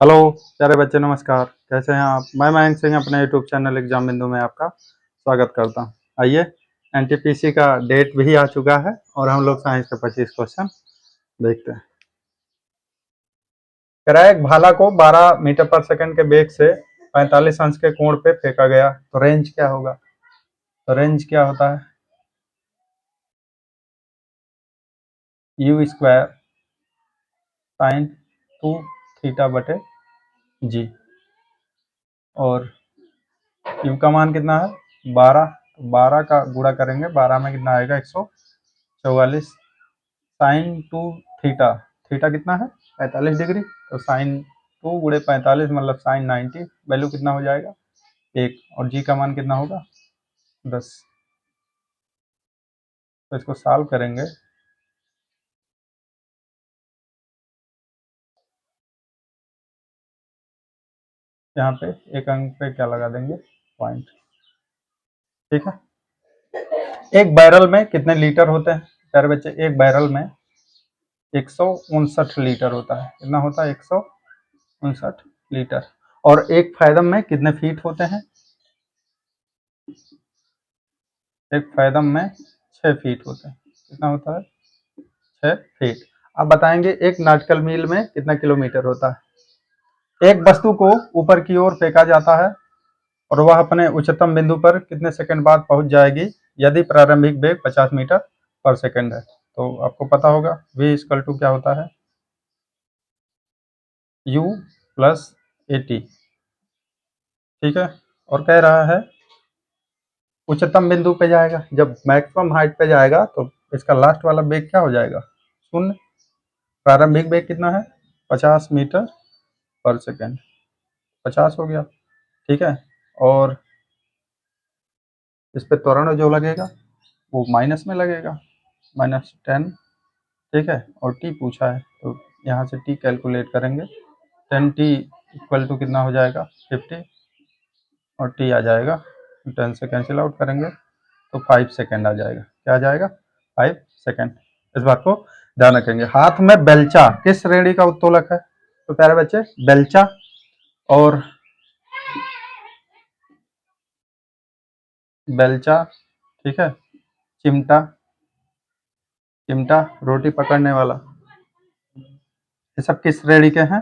Hello प्यारे बच्चे, नमस्कार। कैसे हैं आप? मैं मयंक सिंह अपने यूट्यूब चैनल एग्जाम बिंदु में आपका स्वागत करता हूं। आइए, एनटीपीसी का डेट भी आ चुका है और हम लोग साइंस के 25 क्वेश्चन देखते हैं। कह रहा है, एक भाला को 12 मीटर पर सेकंड के वेग से 45 अंश के कोण पे फेंका गया तो रेंज क्या होगा? तो रेंज क्या होता है? यू स्क्वायर साइन 2 थीटा बटे जी। और यू का मान कितना है? 12। 12 का गुणा करेंगे, 12 में कितना आएगा? 144। साइन 2 थीटा, थीटा कितना है? 45 डिग्री। तो साइन 2 गुणे 45 मतलब साइन 90, वैल्यू कितना हो जाएगा? 1। और जी का मान कितना होगा? 10। तो इसको सॉल्व करेंगे। यहाँ पे एक अंक पे क्या लगा देंगे? पॉइंट। ठीक है। एक बैरल में कितने लीटर होते हैं प्यारे बच्चे? एक बैरल में 159 लीटर होता है। कितना होता है? 159 लीटर। और एक फैदम में कितने फीट होते हैं? एक फैदम में 6 फीट होते हैं। कितना होता है? 6 फीट। अब बताएंगे एक नाटिकल मील में कितना किलोमीटर होता है? एक वस्तु को ऊपर की ओर फेंका जाता है और वह अपने उच्चतम बिंदु पर कितने सेकंड बाद पहुंच जाएगी यदि प्रारंभिक वेग 50 मीटर पर सेकंड है? तो आपको पता होगा v इक्वल टू क्या होता है? u plus A T. ठीक है। और कह रहा है उच्चतम बिंदु पे जाएगा, जब मैक्सिमम हाइट पे जाएगा तो इसका लास्ट वाला वेग क्या हो जाएगा? शून्य। प्रारंभिक वेग कितना है? 50 मीटर पर सेकंड। 50 हो गया। ठीक है। और इस पे त्वरण जो लगेगा वो माइनस में लगेगा, -10। ठीक है। और टी पूछा है तो यहाँ से टी कैलकुलेट करेंगे। 10t इक्वल टू कितना हो जाएगा? 50। और टी आ जाएगा, 10 से कैंसिल आउट करेंगे तो 5 सेकेंड आ जाएगा। क्या आ जाएगा? 5 सेकेंड। इस बात को ध्यान रखेंगे। हाथ में बेलचा किस श्रेणी का उत्तोलक है? तो प्यारे बच्चे, बेलचा और बेलचा, ठीक है, चिमटा, चिमटा रोटी पकड़ने वाला, ये सब किस श्रेणी के हैं?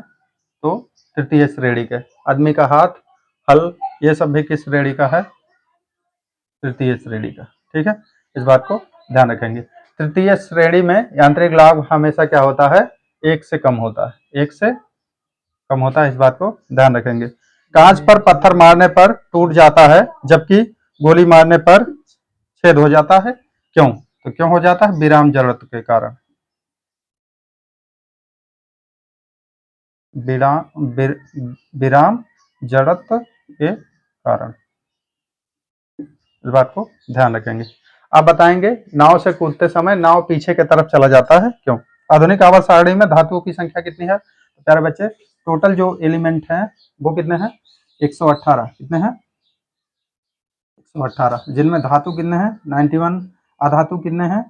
तो तृतीय श्रेणी के। आदमी का हाथ, हल, ये सब भी किस श्रेणी का है? तृतीय श्रेणी का। ठीक है। इस बात को ध्यान रखेंगे। तृतीय श्रेणी में यांत्रिक लाभ हमेशा क्या होता है? 1 से कम होता है। 1 से कम होता है। इस बात को ध्यान रखेंगे। कांच पर पत्थर मारने पर टूट जाता है जबकि गोली मारने पर छेद हो जाता है। क्यों? तो क्यों हो जाता है? विराम जड़त्व के कारण। विराम जड़त्व के कारण। इस बात को ध्यान रखेंगे। आप बताएंगे नाव से कूदते समय नाव पीछे की तरफ चला जाता है, क्यों? आधुनिक आवर्त सारणी में धातुओं की संख्या कितनी है? तो प्यारे बच्चे, टोटल जो एलिमेंट हैं वो कितने हैं? 118। कितने हैं? 118। जिनमें धातु कितने हैं? 91। अधातु कितने हैं?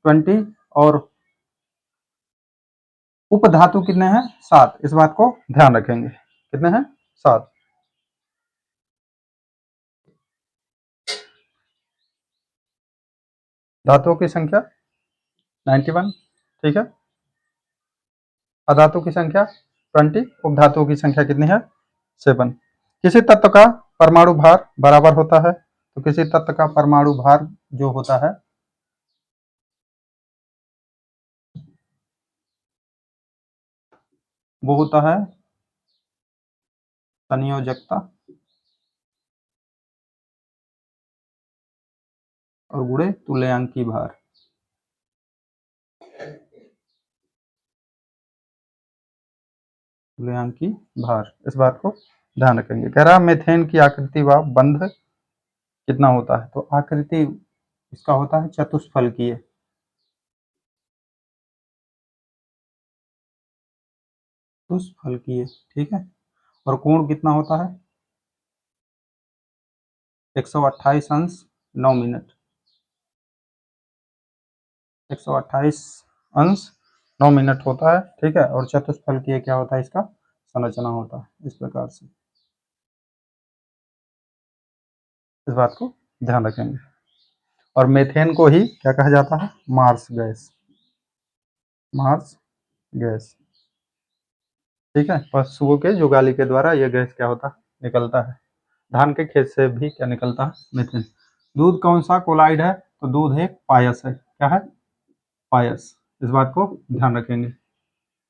20। और उपधातु कितने हैं? 7। इस बात को ध्यान रखेंगे। कितने हैं? 7। धातुओं की संख्या 91। ठीक है। अधातु की संख्या 20। उपधातुओं की संख्या कितनी है? 7। किसी तत्व का परमाणु भार बराबर होता है? तो किसी तत्व का परमाणु भार जो होता है वो होता है संयोजकता और गुणे तुल्यांकी भार। तुल्यांकी भार। इस बात को ध्यान रखेंगे। कह रहा मेथेन की आकृति व बंध कितना होता है? तो आकृति इसका होता है चतुष्फलकीय। चतुष्फलकीय। ठीक है। और कोण कितना होता है? 128 अंश 9 मिनट। 128 अंश 9 मिनट होता है। ठीक है। और चतुष्फलकीय क्या होता है इसका? संरचना होता है, इस प्रकार से। इस बात को ध्यान रखेंगे। और मीथेन को ही क्या कहा जाता है? Marsh gas. मार्स गैस, ठीक है। पशुओं के जुगाली के द्वारा यह गैस क्या होता है? निकलता है। धान के खेत से भी क्या निकलता है? मीथेन। दूध कौन सा कोलाइड है? तो दूध एक पायस है। क्या है? पायस। इस बात को ध्यान रखेंगे,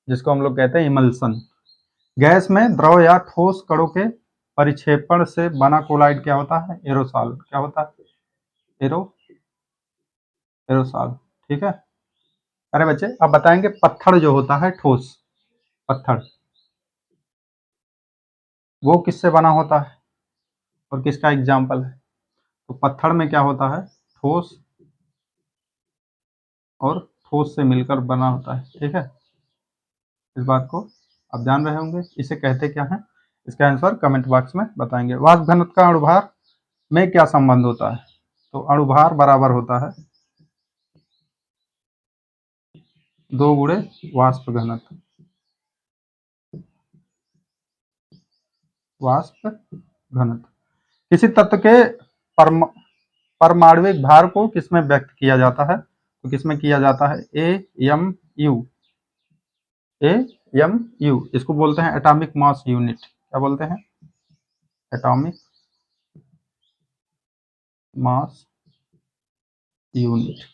जिसको हम लोग कहते हैं इमल्सन। गैस में द्रव या ठोस कणों के परिक्षेपण से बना कोलाइड क्या होता है? एरोसॉल। क्या होता है? एरोसॉल, ठीक है। अरे बच्चे, अब बताएंगे पत्थर जो होता है, ठोस पत्थर, वो किससे बना होता है और किसका एग्जाम्पल है? तो पत्थर में क्या होता है? ठोस, और ठोस से मिलकर बना होता है, ठीक है। इस बात को आप जान रहे होंगे। इसे कहते क्या है? इसका आंसर कमेंट बॉक्स में बताएंगे। वाष्प घनत्व का अणुभार में क्या संबंध होता है? तो अणुभार बराबर होता है 2 गुणे वाष्प घनत्व। वाष्प घनत्व किसी तत्व के परमाणविक भार को किसमें व्यक्त किया जाता है? तो किसमें किया जाता है? AMU। AMU इसको बोलते हैं एटॉमिक मास यूनिट। क्या बोलते हैं? एटॉमिक मास यूनिट,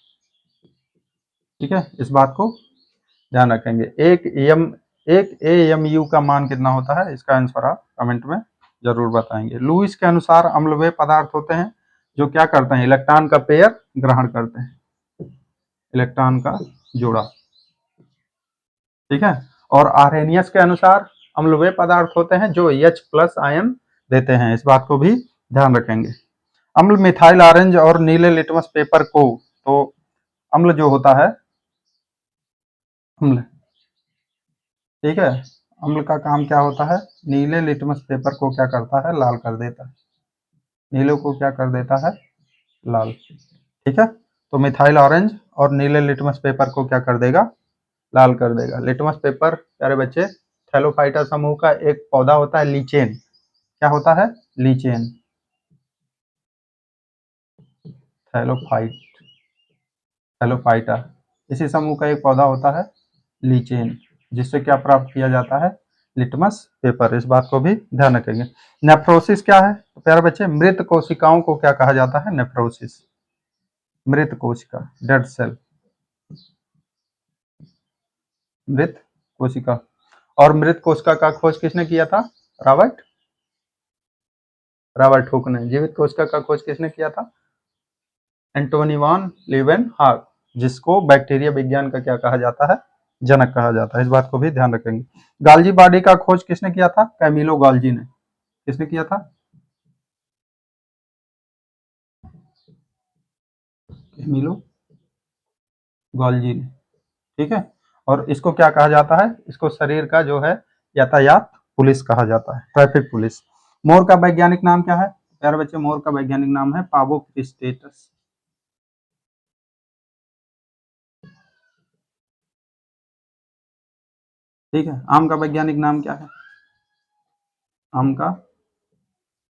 ठीक है। इस बात को ध्यान रखेंगे। एक AMU का मान कितना होता है? इसका आंसर आप कमेंट में जरूर बताएंगे। लुईस के अनुसार अम्ल वे पदार्थ होते हैं जो क्या करते हैं? इलेक्ट्रॉन का पेयर ग्रहण करते हैं, इलेक्ट्रॉन का जोड़ा, ठीक है। और आर्हेनियस के अनुसार अम्ल वे पदार्थ होते हैं जो H+ आयन देते हैं। इस बात को भी ध्यान रखेंगे। अम्ल मिथाइल ऑरेंज और नीले लिटमस पेपर को, तो अम्ल जो होता है, अम्ल, ठीक है, अम्ल का काम क्या होता है? नीले लिटमस पेपर को क्या करता है? लाल कर देता है। नीले को क्या कर देता है? लाल, ठीक है। तो मिथाइल ऑरेंज और नीले लिटमस पेपर को क्या कर देगा? लाल कर देगा। लिटमस पेपर प्यारे बच्चे थैलोफाइटा समूह का एक पौधा होता है, लीचेन। क्या होता है? लीचेन, थैलोफाइट, थैलोफाइटा, इसी समूह का एक पौधा होता है लीचेन, जिससे क्या प्राप्त किया जाता है? Litmus paper. इस बात को भी ध्यान रखेंगे। नेफ्रोसिस क्या है? तो प्यारे बच्चे मृत कोशिकाओं को क्या कहा जाता है? नेफ्रोसिस। मृत कोशिका, डेड सेल, मृत कोशिका। और मृत कोशिका का खोज किसने किया था? रॉबर्ट, रॉबर्ट हुक ने। जीवित कोशिका का खोज किसने किया था? एंटोनी वॉन लीवेनहॉक, जिसको बैक्टीरिया विज्ञान का क्या कहा जाता है? जनक कहा जाता है। इस बात को भी ध्यान रखेंगे। गाल्जी बॉडी का खोज किसने किया था? कैमिलो गाल्जी ने। किसने किया था? कैमिलो गाल्जी ने, ठीक है। और इसको क्या कहा जाता है? इसको शरीर का जो है यातायात पुलिस कहा जाता है, ट्रैफिक पुलिस। मोर का वैज्ञानिक नाम क्या है? प्यारे बच्चे मोर का वैज्ञानिक नाम है पावो क्रिस्टेटस, ठीक है। आम का वैज्ञानिक नाम क्या है? आम का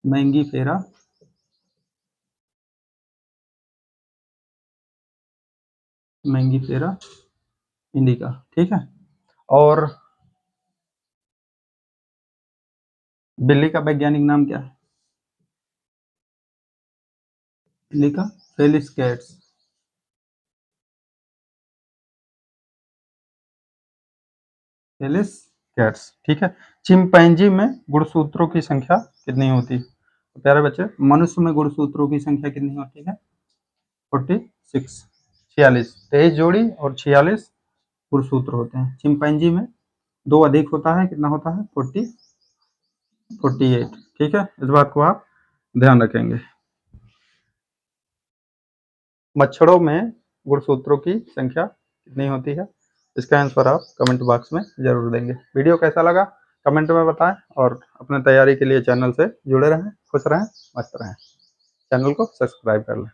मैंगीफेरा मैंगीफेरा इंडिका, ठीक है। और बिल्ली का वैज्ञानिक नाम क्या है? बिल्ली का फेलिस कैट्स, फेलिस कैट्स, ठीक है। चिंपैंजी में गुणसूत्रों की संख्या कितनी होती है? तो प्यारे बच्चे मनुष्य में गुणसूत्रों की संख्या कितनी होती है? 46, 46, 23 जोड़ी और 46 गुणसूत्र होते हैं। चिंपैंजी में 2 अधिक होता है, कितना होता है? 48, ठीक है। इस बात को आप ध्यान रखेंगे। मच्छरों में गुणसूत्रों की संख्या कितनी होती है? इसका आंसर आप कमेंट बॉक्स में जरूर देंगे। वीडियो कैसा लगा कमेंट में बताएं, और अपने तैयारी के लिए चैनल से जुड़े रहें। खुश रहें, मस्त रहें। चैनल को सब्सक्राइब कर लें।